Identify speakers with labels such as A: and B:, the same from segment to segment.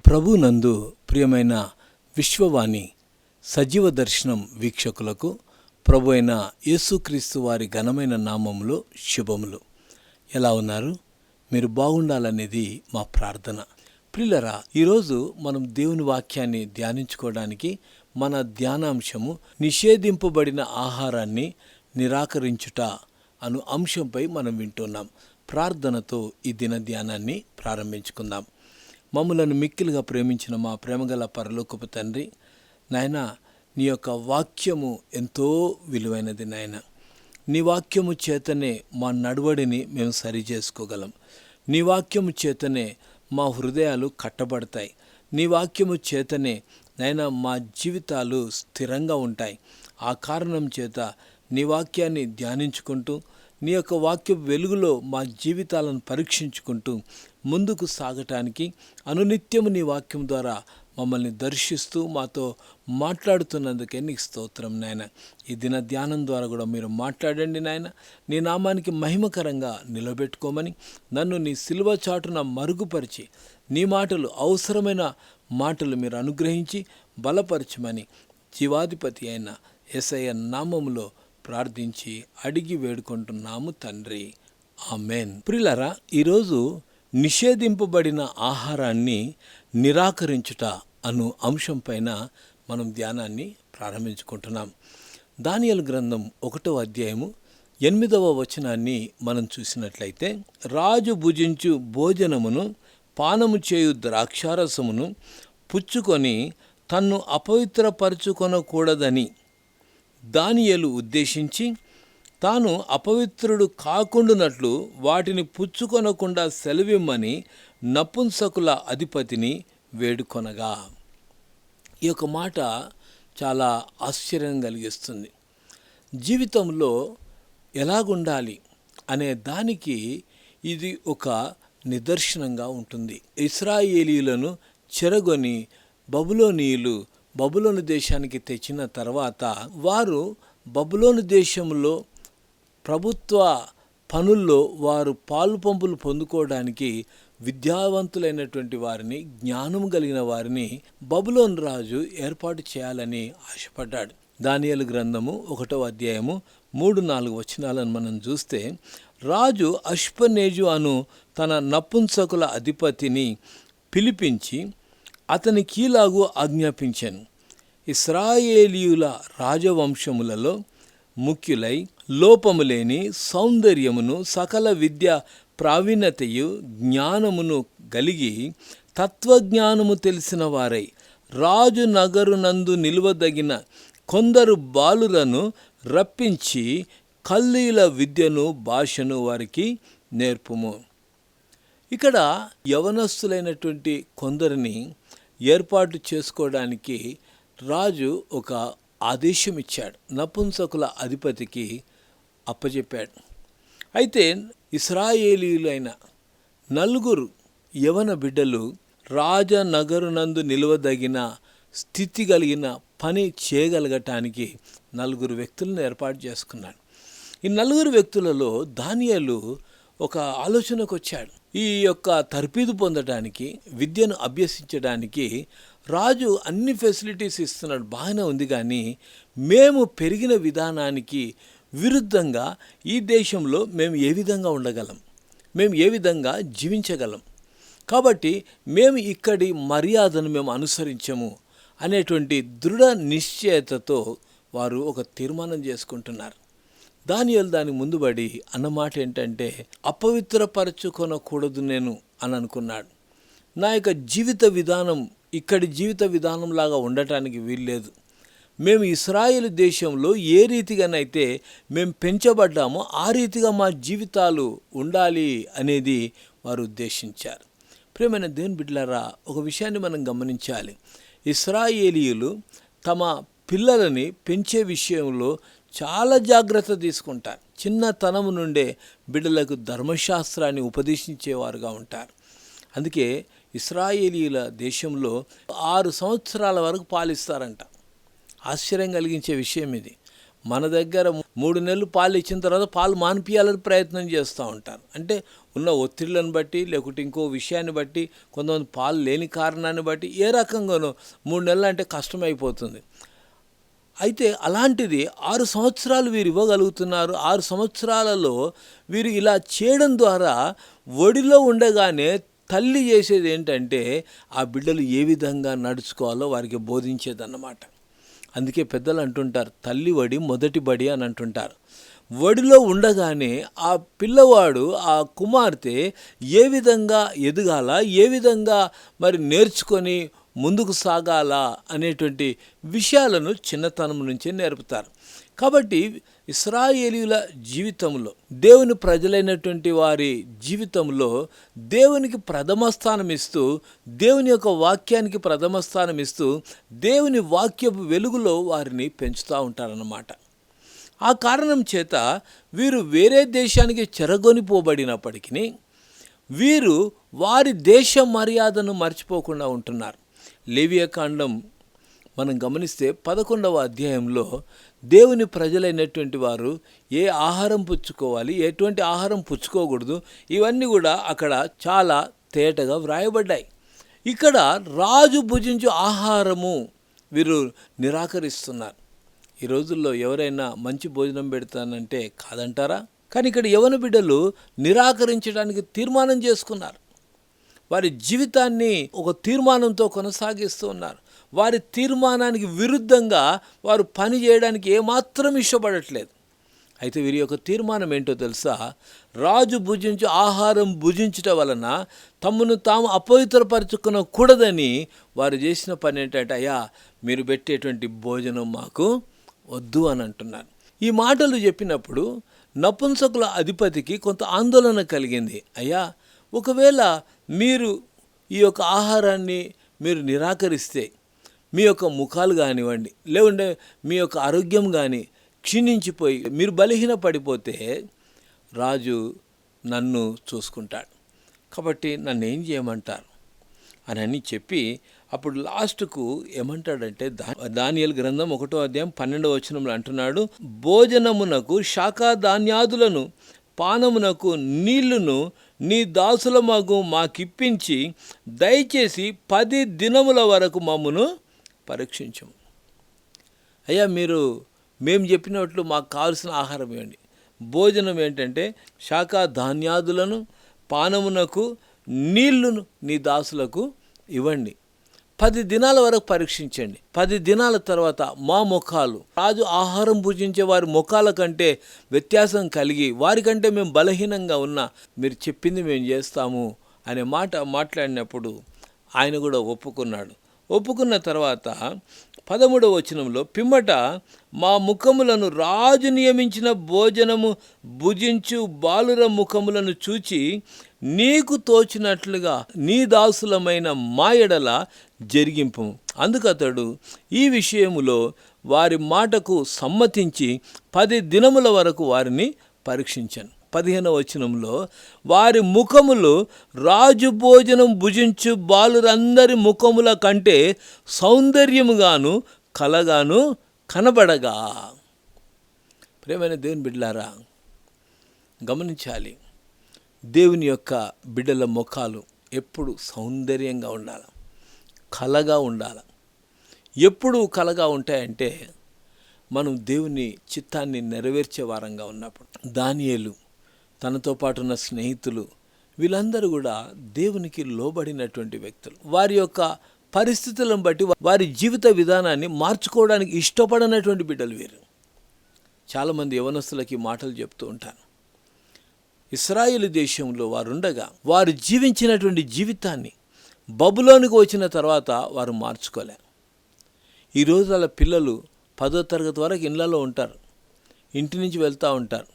A: ప్రభునందు ప్రియమైన విశ్వవాణి సజీవ దర్శనం వీక్షకులకు ప్రభు అయిన యేసుక్రీస్తు వారి ఘనమైన నామములో శుభములు. ఎలా ఉన్నారు? మీరు బాగుండాలనేది మా ప్రార్థన. ప్రియులరా, ఈరోజు మనం దేవుని వాక్యాన్ని ధ్యానించుకోవడానికి మన ధ్యానాంశము నిషేధింపబడిన ఆహారాన్ని నిరాకరించుట అను అంశంపై మనం వింటున్నాం. ప్రార్థనతో ఈ దిన ధ్యానాన్ని ప్రారంభించుకుందాం. మమ్ములను మిక్కిలుగా ప్రేమించిన మా ప్రేమగల పరలోకపు తండ్రి, నాయన నీ యొక్క వాక్యము ఎంతో విలువైనది. నాయన నీ వాక్యము చేతనే మా నడవడిని మేము సరి చేసుకోగలం. నీ వాక్యము చేతనే మా హృదయాలు కట్టబడతాయి. నీ వాక్యము చేతనే నాయన మా జీవితాలు స్థిరంగా ఉంటాయి. ఆ కారణం చేత నీ వాక్యాన్ని ధ్యానించుకుంటూ నీ యొక్క వాక్య వెలుగులో మా జీవితాలను పరీక్షించుకుంటూ ముందుకు సాగటానికి అనునిత్యము నీ వాక్యం ద్వారా మమ్మల్ని దర్శిస్తూ మాతో మాట్లాడుతున్నందుకే నీకు స్తోత్రం నాయన. ఈ దిన ధ్యానం ద్వారా కూడా మీరు మాట్లాడండి నాయన. నీ నామానికి మహిమకరంగా నిలబెట్టుకోమని, నన్ను నీ సిలువ చాటున మరుగుపరిచి నీ మాటలు అవసరమైన మాటలు మీరు అనుగ్రహించి బలపరచమని జీవాధిపతి అయిన యేసయ్య నామములో ప్రార్థించి అడిగి వేడుకుంటున్నాము తండ్రి, ఆమెన్. ప్రియులారా, ఈరోజు నిషేధింపబడిన ఆహారాన్ని నిరాకరించుట అను అంశం పైన మనం ధ్యానాన్ని ప్రారంభించుకుంటున్నాం. దానియేలు గ్రంథం 1వ అధ్యాయము 8వ వచనాన్ని మనం చూసినట్లయితే, రాజు భుజించు భోజనమును పానము చేయు ద్రాక్షారసమును పుచ్చుకొని తన్ను అపవిత్రపరచుకొనకూడదని దానియేలు ఉద్దేశించి, తాను అపవిత్రుడు కాకుండానట్లు వాటిని పుచ్చుకొనకుండా సెలవిమ్మని నపుంసకుల అధిపతిని వేడుకొనగా. ఈ యొక్క మాట చాలా ఆశ్చర్యం కలిగిస్తుంది. జీవితంలో ఎలాగుండాలి అనే దానికి ఇది ఒక నిదర్శనంగా ఉంటుంది. ఇశ్రాయేలీయులను చెరగొని బబులోను దేశానికి తెచ్చిన తర్వాత వారు బబులోను దేశంలో ప్రభుత్వ పనుల్లో వారు పాలు పంపులు పొందుకోవడానికి విద్యావంతులైనటువంటి వారిని, జ్ఞానం కలిగిన వారిని బబులోను రాజు ఏర్పాటు చేయాలని ఆశపడ్డాడు. దానియేలు గ్రంథము 1వ అధ్యాయము 3-4 వచనాలను మనం చూస్తే, రాజు అష్పనేజు అను తన నపుంసకుల అధిపతిని పిలిపించి అతని కీలాగు ఆజ్ఞాపించాను. ఇశ్రాయేలీయుల రాజవంశములలో ముఖ్యులై లోపము లేని సౌందర్యమును సకల విద్య ప్రావీణ్యతయు జ్ఞానమును కలిగి తత్వజ్ఞానము తెలిసిన వారై రాజు నగరునందు నిలువదగిన కొందరు బాలులను రప్పించి కల్దీయుల విద్యను భాషను వారికి నేర్పుము. ఇక్కడ యవనస్తులైనటువంటి కొందరిని ఏర్పాటు చేసుకోవడానికి రాజు ఒక ఆదేశం ఇచ్చాడు. నపుంసకుల అధిపతికి అప్పచెప్పాడు. అయితే ఇశ్రాయేలీయులైన 4 యవన బిడ్డలు రాజనగరునందు నిలవదగిన స్థితి కలిగిన పని చేయగలగటానికి 4 వ్యక్తులను ఏర్పాటు చేసుకున్నాడు. ఈ 4 వ్యక్తులలో దానియేలు ఒక ఆలోచనకు వచ్చాడు. ఈ యొక్క తర్ఫీదు పొందడానికి, విద్యను అభ్యసించడానికి రాజు అన్ని ఫెసిలిటీస్ ఇస్తున్నాడు, బాగానే ఉంది. కానీ మేము పెరిగిన విధానానికి విరుద్ధంగా ఈ దేశంలో మేము ఏ విధంగా ఉండగలం, మేము ఏ విధంగా జీవించగలం, కాబట్టి మేము ఇక్కడి మర్యాదను మేము అనుసరించము అనేటువంటి దృఢ నిశ్చయతతో వారు ఒక తీర్మానం చేసుకుంటున్నారు. దానియేలు దానికి ముందుబడి అన్నమాట ఏంటంటే, అపవిత్రపరచుకొనకూడదు నేను అని అనుకున్నాడు. నా యొక్క జీవిత విధానం ఇక్కడి జీవిత విధానంలాగా ఉండటానికి వీల్లేదు. మేము ఇశ్రాయేలు దేశంలో ఏ రీతిగానైతే మేము పెంచబడ్డామో ఆ రీతిగా మా జీవితాలు ఉండాలి అనేది వారు ఉద్దేశించారు. ప్రియమైన దేవుని బిడ్డలారా, ఒక విషయాన్ని మనం గమనించాలి. ఇశ్రాయేలీయులు తమ పిల్లలని పెంచే విషయంలో చాలా జాగ్రత్త తీసుకుంటారు. చిన్నతనము నుండే బిడ్డలకు ధర్మశాస్త్రాన్ని ఉపదేశించేవారుగా ఉంటారు. అందుకే ఇశ్రాయేలీయుల దేశంలో 6 సంవత్సరాల వరకు పాలిస్తారంట. ఆశ్చర్యం కలిగించే విషయం ఇది. మన దగ్గర 3 నెలలు పాలు ఇచ్చిన తర్వాత పాలు మానిపియాలని ప్రయత్నం చేస్తూ ఉంటారు. అంటే ఉన్న ఒత్తిళ్లను బట్టి, లేకుంటే ఇంకో విషయాన్ని బట్టి, కొంతమంది పాలు లేని కారణాన్ని బట్టి ఏ రకంగానో 3 నెలలు అంటే కష్టమైపోతుంది. అయితే అలాంటిది 6 సంవత్సరాలు వీరు ఇవ్వగలుగుతున్నారు. 6 సంవత్సరాలలో వీరు ఇలా చేయడం ద్వారా ఒడిలో ఉండగానే తల్లి చేసేది ఏంటంటే ఆ బిడ్డలు ఏ విధంగా నడుచుకోవాలో వారికి బోధించేదన్నమాట. అందుకే పెద్దలు అంటుంటారు, తల్లి వడి మొదటి బడి అని అంటుంటారు. ఒడిలో ఉండగానే ఆ పిల్లవాడు, ఆ కుమార్తె ఏ విధంగా ఎదగాల, ఏ విధంగా మరి నేర్చుకొని ముందుకు సాగాల అనేటువంటి విషయాలను చిన్నతనం నుంచే నేర్పుతారు. కాబట్టి ఇశ్రాయేలీయుల జీవితంలో, దేవుని ప్రజలైనటువంటి వారి జీవితంలో దేవునికి ప్రథమ స్థానం ఇస్తూ, దేవుని యొక్క వాక్యానికి ప్రథమ స్థానం ఇస్తూ, దేవుని వాక్యపు వెలుగులో వారిని పెంచుతూ ఉంటారన్నమాట. ఆ కారణం చేత వీరు వేరే దేశానికి చెరగొనిపోబడినప్పటికీ వీరు వారి దేశ మర్యాదను మర్చిపోకుండా ఉంటున్నారు. లేవియాకాండం మనం గమనిస్తే 11వ అధ్యాయంలో దేవుని ప్రజలైనటువంటి వారు ఏ ఆహారం పుచ్చుకోవాలి, ఎటువంటి ఆహారం పుచ్చుకోకూడదు, ఇవన్నీ కూడా అక్కడ చాలా తేటగా వ్రాయబడ్డాయి. ఇక్కడ రాజు భుజించు ఆహారము వీరు నిరాకరిస్తున్నారు. ఈ రోజుల్లో ఎవరైనా మంచి భోజనం పెడతానంటే కాదంటారా? కానీ ఇక్కడ యవ్వన బిడ్డలు నిరాకరించడానికి తీర్మానం చేసుకున్నారు. వారి జీవితాన్ని ఒక తీర్మానంతో కొనసాగిస్తూ ఉన్నారు. వారి తీర్మానానికి విరుద్ధంగా వారు పని చేయడానికి ఏమాత్రం ఇష్టపడట్లేదు. అయితే వీరి యొక్క తీర్మానం ఏంటో తెలుసా? రాజు భుజించు ఆహారం భుజించటం వలన తమను తాము అపవిత్రపరచుకోకూడదని వారు చేసిన పని ఏంటంటే, అయ్యా మీరు పెట్టేటువంటి భోజనం మాకు వద్దు అని అంటున్నారు. ఈ మాటలు చెప్పినప్పుడు నపుంసకుల అధిపతికి కొంత ఆందోళన కలిగింది. అయ్యా, ఒకవేళ మీరు ఈ యొక్క ఆహారాన్ని మీరు నిరాకరిస్తే మీ యొక్క ముఖాలు కానివ్వండి, లేకుంటే మీ యొక్క ఆరోగ్యం కానీ క్షీణించిపోయి మీరు బలహీన పడిపోతే రాజు నన్ను చూసుకుంటాడు, కాబట్టి నన్ను ఏం చేయమంటారు అని చెప్పి అప్పుడు లాస్ట్కు ఏమంటాడంటే, దానియేలు గ్రంథం 1వ అధ్యాయం 12వ వచనంలో అంటున్నాడు, భోజనమునకు శాఖాధాన్యాదులను పానమునకు నీళ్లును నీ దాసులమగు మాకిప్పించి దయచేసి 10 దినముల వరకు మమ్మను పరీక్షించము. అయ్యా మేము చెప్పినట్లు మాకు కావలసిన ఆహారం ఇవ్వండి. భోజనం ఏంటంటే శాఖాధాన్యాదులను పానమునకు నీళ్లును నీ దాసులకు ఇవ్వండి. 10 దినాల వరకు పరీక్షించండి. 10 దినాల తర్వాత మా ముఖాలు రాజు ఆహారం భుజించే వారి ముఖాల కంటే వ్యత్యాసం కలిగి వారికంటే మేము బలహీనంగా ఉన్నా మీరు చెప్పింది మేము చేస్తాము అనే మాట మాట్లాడినప్పుడు ఆయన కూడా ఒప్పుకున్నాడు. ఒప్పుకున్న తర్వాత 13వ వచనంలో, పిమ్మట మా ముఖములను రాజు నియమించిన భోజనము భుజించు బాలుర ముఖములను చూచి నీకు తోచినట్లుగా నీ దాసులమైన మా ఎడల జరిగింపు. అందుకతడు ఈ విషయములో వారి మాటకు సమ్మతించి 10 దినముల వరకు వారిని పరీక్షించాను. 15వ వచనంలో, వారి ముఖములు రాజు భోజనం భుజించు బాలురందరి ముఖముల కంటే సౌందర్యముగాను కలగాను కనబడగా. ప్రియమైన దేవుని బిడ్డలారా, గమనించాలి, దేవుని యొక్క బిడ్డల ముఖాలు ఎప్పుడు సౌందర్యంగా ఉండాలి, కలగా ఉండాలి. ఎప్పుడు కలగా ఉంటాయంటే మనం దేవుని చిత్తాన్ని నెరవేర్చే వారంగా ఉన్నప్పుడు. దానియేలు, తనతో పాటు ఉన్న స్నేహితులు, వీళ్ళందరూ కూడా దేవునికి లోబడినటువంటి వ్యక్తులు. వారి యొక్క పరిస్థితులను బట్టి వారి జీవిత విధానాన్ని మార్చుకోవడానికి ఇష్టపడనటువంటి బిడ్డలు వీరు. చాలామంది యవనస్తులకి మాటలు చెప్తూ ఉంటాను. ఇశ్రాయేలు దేశంలో వారు ఉండగా వారు జీవించినటువంటి జీవితాన్ని బబులోనికి వచ్చిన తర్వాత వారు మార్చుకోలే. ఈరోజు వాళ్ళ పిల్లలు 10వ తరగతి వరకు ఇళ్లలో ఉంటారు, ఇంటి నుంచి వెళ్తూ ఉంటారు.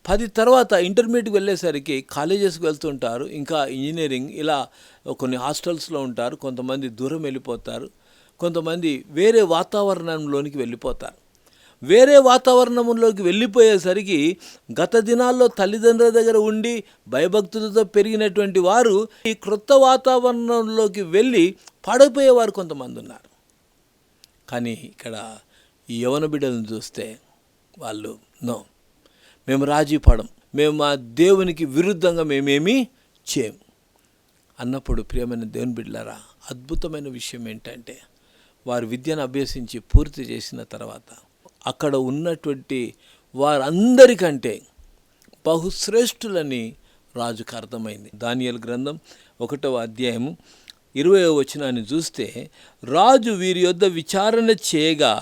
A: 10 తర్వాత ఇంటర్మీడియట్కి వెళ్ళేసరికి కాలేజెస్కి వెళ్తుంటారు, ఇంకా ఇంజనీరింగ్, ఇలా కొన్ని హాస్టల్స్లో ఉంటారు. కొంతమంది దూరం వెళ్ళిపోతారు, కొంతమంది వేరే వాతావరణంలోనికి వెళ్ళిపోతారు. వేరే వాతావరణంలోకి వెళ్ళిపోయేసరికి గత దినాల్లో తల్లిదండ్రుల దగ్గర ఉండి భయభక్తులతో పెరిగినటువంటి వారు ఈ క్రొత్త వాతావరణంలోకి వెళ్ళి పడిపోయేవారు కొంతమంది ఉన్నారు. కానీ ఇక్కడ ఈ యవన బిడ్డలను చూస్తే వాళ్ళు నో, మేము రాజీ పడం, మేము మా దేవునికి విరుద్ధంగా మేమేమీ చేయం అన్నప్పుడు, ప్రియమైన దేవుని బిడ్డలారా, అద్భుతమైన విషయం ఏంటంటే, వారు విద్యను అభ్యసించి పూర్తి చేసిన తర్వాత అక్కడ ఉన్నటువంటి వారందరికంటే బహుశ్రేష్ఠులని రాజుకు అర్థమైంది. దానియేలు గ్రంథం 1వ అధ్యాయము 20వ వచనాన్ని చూస్తే, రాజు వీరి యొద్ద విచారణ చేయగా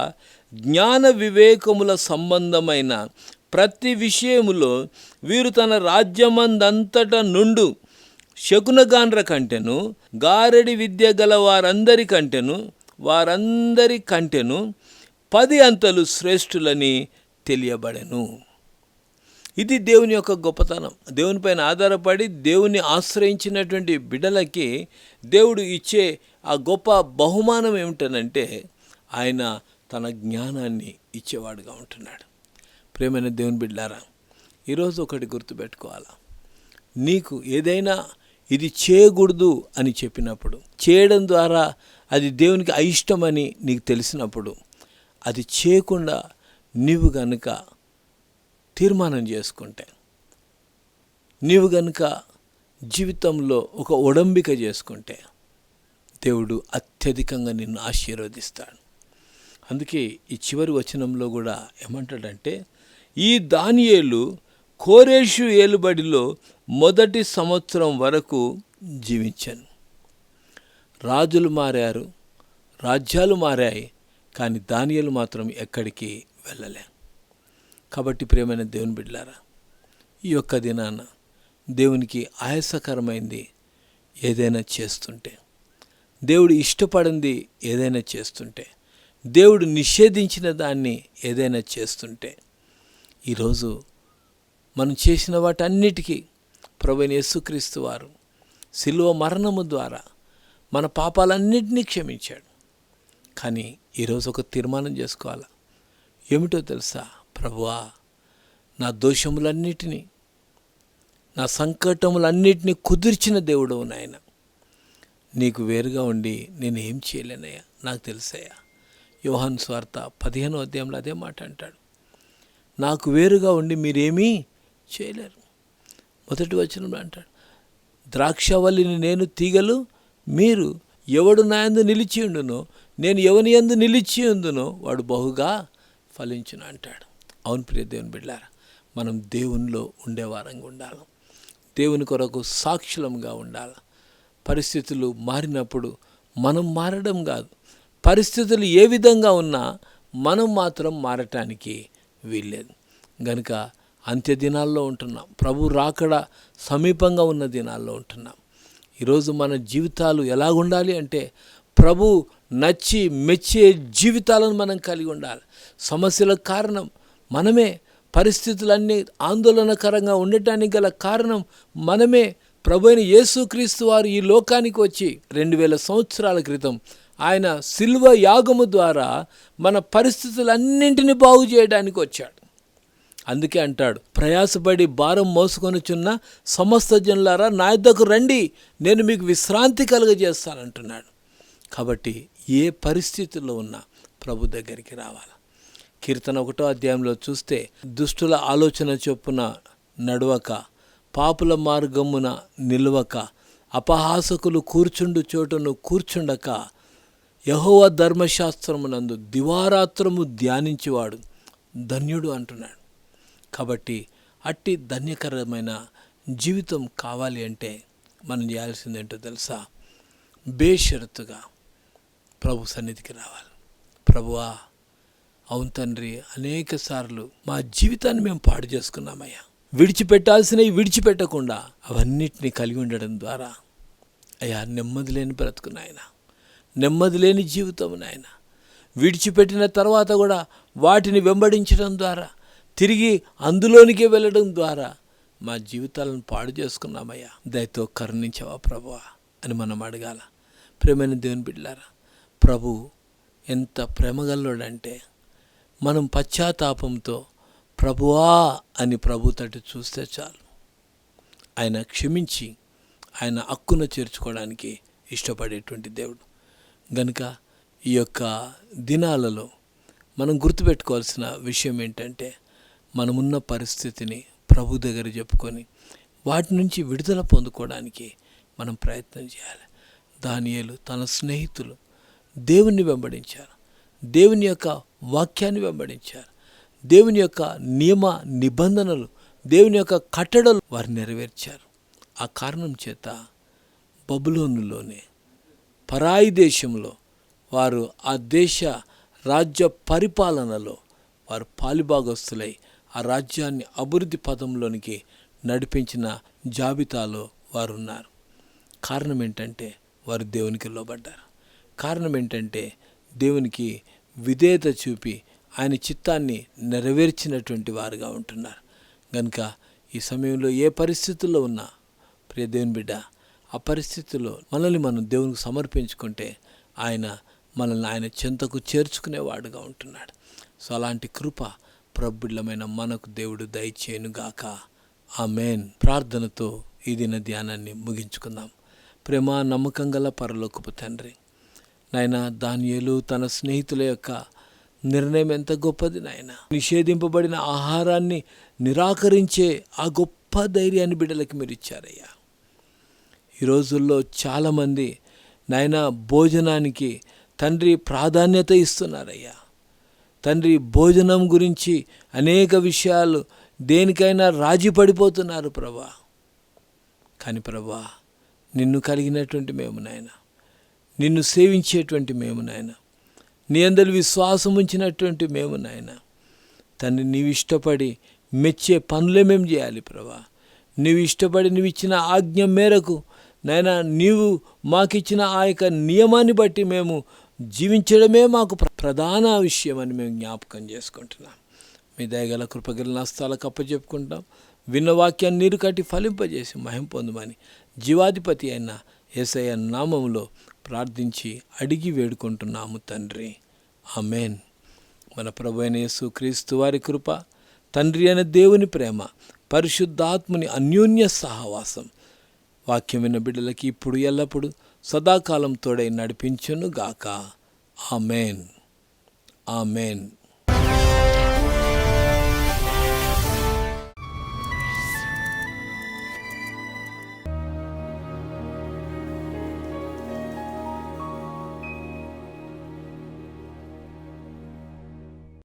A: జ్ఞాన వివేకముల సంబంధమైన ప్రతి విషయములో వీరు తన రాజ్యమందంతట నుండు శకునగాండ్ర కంటెను, గారడి విద్య గల వారందరి కంటెను 10 అంతలు శ్రేష్ఠులని తెలియబడెను. ఇది దేవుని యొక్క గొప్పతనం. దేవునిపైన ఆధారపడి దేవుని ఆశ్రయించినటువంటి బిడ్డలకి దేవుడు ఇచ్చే ఆ గొప్ప బహుమానం ఏమిటనంటే, ఆయన తన జ్ఞానాన్ని ఇచ్చేవాడుగా ఉంటున్నాడు. ప్రేమైన దేవుని బిడ్డలారా, ఈరోజు ఒకటి గుర్తుపెట్టుకోవాలా, నీకు ఏదైనా ఇది చేయకూడదు అని చెప్పినప్పుడు, చేయడం ద్వారా అది దేవునికి అయిష్టమని నీకు తెలిసినప్పుడు, అది చేయకుండా నీవు గనుక తీర్మానం చేసుకుంటే, నీవు గనుక జీవితంలో ఒక ఒడంబిక చేసుకుంటే, దేవుడు అత్యధికంగా నిన్ను ఆశీర్వదిస్తాడు. అందుకే ఈ చివరి వచనంలో కూడా ఏమంటాడంటే, ఈ దానియేలు కోరేషు ఏలుబడిలో మొదటి సంవత్సరం వరకు జీవించాను. రాజులు మారారు, రాజ్యాలు మారాయి, కానీ దానియేలు మాత్రం ఎక్కడికి వెళ్ళలే. కాబట్టి ప్రియమైన దేవుని బిడ్డలారా, ఈ యొక్క దినాన దేవునికి ఆయాసకరమైంది ఏదైనా చేస్తుంటే, దేవుడు ఇష్టపడింది ఏదైనా చేస్తుంటే, దేవుడు నిషేధించిన దాన్ని ఏదైనా చేస్తుంటే, ఈరోజు మనం చేసిన వాటన్నిటికీ ప్రభువైన యేసుక్రీస్తు వారు శిలువ మరణము ద్వారా మన పాపాలన్నింటినీ క్షమించాడు. కానీ ఈరోజు ఒక తీర్మానం చేసుకోవాలి. ఏమిటో తెలుసా? ప్రభువా, నా దోషములన్నిటినీ, నా సంకటములన్నిటినీ కుదిర్చిన దేవుడు నాయన, నీకు వేరుగా ఉండి నేను ఏం చేయలేనయ్యా, నాకు తెలుసయ్యా. యోహాను సువార్త 15వ అధ్యాయంలో అదే మాట అంటాడు, నాకు వేరుగా ఉండి మీరేమీ చేయలేరు. మొదటి వచనంలో అంటాడు, ద్రాక్షవల్లిని నేను, తీగలు మీరు, ఎవడు నా యందు నిలిచి ఉండునో, నేను ఎవని యందు నిలిచి ఉందునో వాడు బహుగా ఫలించును అంటాడు. అవును ప్రియ దేవుని బిడ్డలారా, మనం దేవునిలో ఉండేవారంగా ఉండాలి, దేవుని కొరకు సాక్షులంగా ఉండాలి. పరిస్థితులు మారినప్పుడు మనం మారడం కాదు, పరిస్థితులు ఏ విధంగా ఉన్నా మనం మాత్రం మారటానికి వీల్లేదు. గనుక అంత్య దినాల్లో ఉంటున్నాం, ప్రభు రాకడ సమీపంగా ఉన్న దినాల్లో ఉంటున్నాం. ఈరోజు మన జీవితాలు ఎలాగుండాలి అంటే, ప్రభు నచ్చి మెచ్చే జీవితాలను మనం కలిగి ఉండాలి. సమస్యలకు కారణం మనమే, పరిస్థితులన్నీ ఆందోళనకరంగా ఉండటానికి గల కారణం మనమే. ప్రభు అయిన యేసుక్రీస్తు వారు ఈ లోకానికి వచ్చి 2000 సంవత్సరాల క్రితం ఆయన శిలువ యాగము ద్వారా మన పరిస్థితులన్నింటినీ బాగు చేయడానికి వచ్చాడు. అందుకే అంటాడు, ప్రయాసపడి భారం మోసుకొనుచున్న సమస్త జనులారా నా యొద్దకు రండి, నేను మీకు విశ్రాంతి కలుగజేస్తానంటున్నాడు. కాబట్టి ఏ పరిస్థితుల్లో ఉన్నా ప్రభు దగ్గరికి రావాలి. కీర్తన 1వ అధ్యాయంలో చూస్తే, దుష్టుల ఆలోచన చొప్పున నడవక, పాపుల మార్గమున నిలవక, అపహాసకులు కూర్చుండు చోటును కూర్చుండక, యెహోవా ధర్మశాస్త్రమునందు దివారాత్రము ధ్యానించేవాడు ధన్యుడు అంటున్నాడు. కాబట్టి అట్టి ధన్యకరమైన జీవితం కావాలి అంటే మనం చేయాల్సిందేంటో తెలుసా? బేషరతుగా ప్రభు సన్నిధికి రావాలి. ప్రభువా, అవును తండ్రి, అనేక సార్లు మా జీవితాన్ని మేము పాడు చేసుకున్నామయ్యా, విడిచిపెట్టాల్సినవి విడిచిపెట్టకుండా అవన్నిటినీ కలిగి ఉండడం ద్వారా అయ్యా నెమ్మది లేని బ్రతుకు నాయన, నెమ్మది లేని జీవితం నాయన, విడిచిపెట్టిన తర్వాత కూడా వాటిని వెంబడించడం ద్వారా, తిరిగి అందులోనికే వెళ్ళడం ద్వారా మా జీవితాలను పాడు చేసుకున్నామయ్యా, దయతో కరుణించవా ప్రభువా అని మనం అడగాల. ప్రేమైన దేవుని బిడ్డలారా, ప్రభు ఎంత ప్రేమగల్లోడంటే, మనం పశ్చాత్తాపంతో ప్రభువా అని ప్రభు తట్టు చూస్తే చాలు, ఆయన క్షమించి ఆయన హక్కును చేర్చుకోవడానికి ఇష్టపడేటువంటి దేవుడు. గనుక ఈ యొక్క దినాలలో మనం గుర్తుపెట్టుకోవాల్సిన విషయం ఏంటంటే, మనమున్న పరిస్థితిని ప్రభు దగ్గర చెప్పుకొని వాటి నుంచి విడుదల పొందుకోవడానికి మనం ప్రయత్నం చేయాలి. దానియేలు తన స్నేహితులు దేవుణ్ణి వెంబడించారు, దేవుని యొక్క వాక్యాన్ని వెంబడించారు, దేవుని యొక్క నియమ నిబంధనలు, దేవుని యొక్క కట్టడలు వారు నెరవేర్చారు. ఆ కారణం చేత బబులోనులోనే పరాయి దేశంలో వారు ఆ దేశ రాజ్య పరిపాలనలో వారు పాలిభాగస్తులై ఆ రాజ్యాన్ని అభివృద్ధి పదంలోనికి నడిపించిన జాబితాలో వారు ఉన్నారు. కారణం ఏంటంటే వారు దేవునికి లోబడ్డారు. కారణం ఏంటంటే దేవునికి విధేయత చూపి ఆయన చిత్తాన్ని నెరవేర్చినటువంటి వారుగా ఉంటున్నారు. కనుక ఈ సమయంలో ఏ పరిస్థితుల్లో ఉన్నా ప్రియ దేవుని బిడ్డ, ఆ పరిస్థితుల్లో మనల్ని మనం దేవునికి సమర్పించుకుంటే ఆయన మనల్ని ఆయన చెంతకు చేర్చుకునేవాడుగా ఉంటున్నాడు. సో అలాంటి కృప ప్రభుళ్ళమైన మనకు దేవుడు దయచేయునుగాక. ఆమేన్. ప్రార్థనతో ఈ దిన ధ్యానాన్ని ముగించుకుందాం. ప్రేమ నమ్మకం గల పరలోకపు తండ్రి, నాయన దానియేలు తన స్నేహితుల యొక్క నిర్ణయం ఎంత గొప్పది నాయన. నిషేధింపబడిన ఆహారాన్ని నిరాకరించే ఆ గొప్ప ధైర్యాన్ని బిడ్డలకి మీరు ఇచ్చారయ్యా. ఈ రోజుల్లో చాలామంది నాయన భోజనానికి తండ్రి ప్రాధాన్యత ఇస్తున్నారయ్యా. తండ్రి భోజనం గురించి అనేక విషయాలు దేనికైనా రాజీ పడిపోతున్నారు ప్రభా. కానీ ప్రభా, నిన్ను కలిగినటువంటి మేము నాయన, నిన్ను సేవించేటువంటి మేము నాయన, నీ అందరి విశ్వాసం ఉంచినటువంటి మేము నాయన, తండ్రి నీవు ఇష్టపడి మెచ్చే పనులే మేము చేయాలి ప్రభా. నీవు ఇష్టపడి నీవు ఇచ్చిన ఆజ్ఞ మేరకు నాయన, నీవు మాకిచ్చిన ఆ యొక్క నియమాన్ని బట్టి మేము జీవించడమే మాకు ప్రధాన విషయం అని మేము జ్ఞాపకం చేసుకుంటున్నాం. మీ దయగల కృపగల హస్తాలకు అప్పచెప్పుకుంటాం. విన్న వాక్యాన్ని నీరు కట్టి ఫలింపజేసి మహిమ పొందమని జీవాధిపతి అయిన యేసయ్య నామములో ప్రార్థించి అడిగి వేడుకుంటున్నాము తండ్రి. ఆమేన్. మన ప్రభు అయిన యేసు క్రీస్తు వారి కృప, తండ్రి అయిన దేవుని ప్రేమ, పరిశుద్ధాత్ముని అన్యోన్య సహవాసం వాక్యం విన్న బిడ్డలకి ఇప్పుడు ఎల్లప్పుడు సదాకాలం తోడై నడిపించును గాక. ఆమేన్. ఆమేన్.